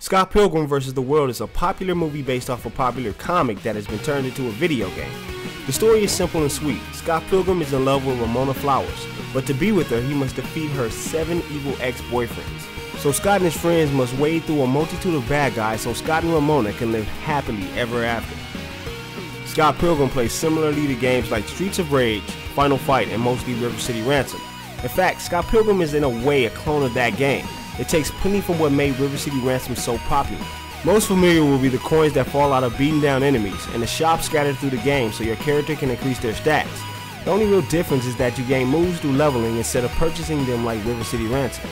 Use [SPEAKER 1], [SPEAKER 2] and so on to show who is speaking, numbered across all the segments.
[SPEAKER 1] Scott Pilgrim vs. the World is a popular movie based off a popular comic that has been turned into a video game. The story is simple and sweet. Scott Pilgrim is in love with Ramona Flowers, but to be with her, he must defeat her 7 evil ex-boyfriends. So Scott and his friends must wade through a multitude of bad guys so Scott and Ramona can live happily ever after. Scott Pilgrim plays similarly to games like Streets of Rage, Final Fight, and mostly River City Ransom. In fact, Scott Pilgrim is in a way a clone of that game. It takes plenty from what made River City Ransom so popular. Most familiar will be the coins that fall out of beating down enemies and the shops scattered through the game so your character can increase their stats. The only real difference is that you gain moves through leveling instead of purchasing them like River City Ransom.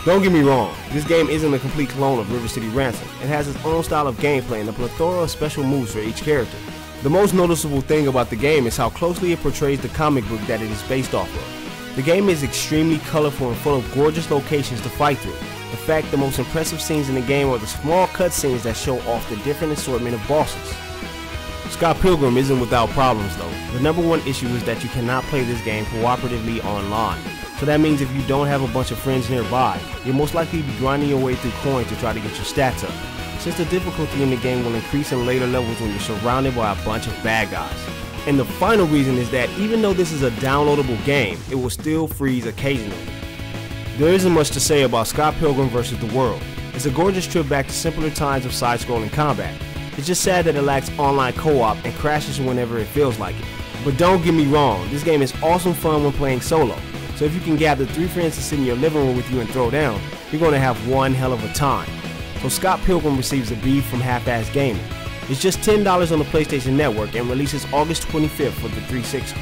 [SPEAKER 1] Don't get me wrong, this game isn't a complete clone of River City Ransom. It has its own style of gameplay and a plethora of special moves for each character. The most noticeable thing about the game is how closely it portrays the comic book that it is based off of. The game is extremely colorful and full of gorgeous locations to fight through. In fact, the most impressive scenes in the game are the small cutscenes that show off the different assortment of bosses. Scott Pilgrim isn't without problems though. The number one issue is that you cannot play this game cooperatively online. So that means if you don't have a bunch of friends nearby, you'll most likely be grinding your way through coins to try to get your stats up. Since the difficulty in the game will increase in later levels when you're surrounded by a bunch of bad guys. And the final reason is that even though this is a downloadable game, it will still freeze occasionally. There isn't much to say about Scott Pilgrim vs. the World. It's a gorgeous trip back to simpler times of side-scrolling combat. It's just sad that it lacks online co-op and crashes whenever it feels like it. But don't get me wrong, this game is awesome fun when playing solo. So if you can gather 3 friends to sit in your living room with you and throw down, you're going to have one hell of a time. So Scott Pilgrim receives a B from Half-Ass Gaming. It's just $10 on the PlayStation Network and releases August 25th for the 360.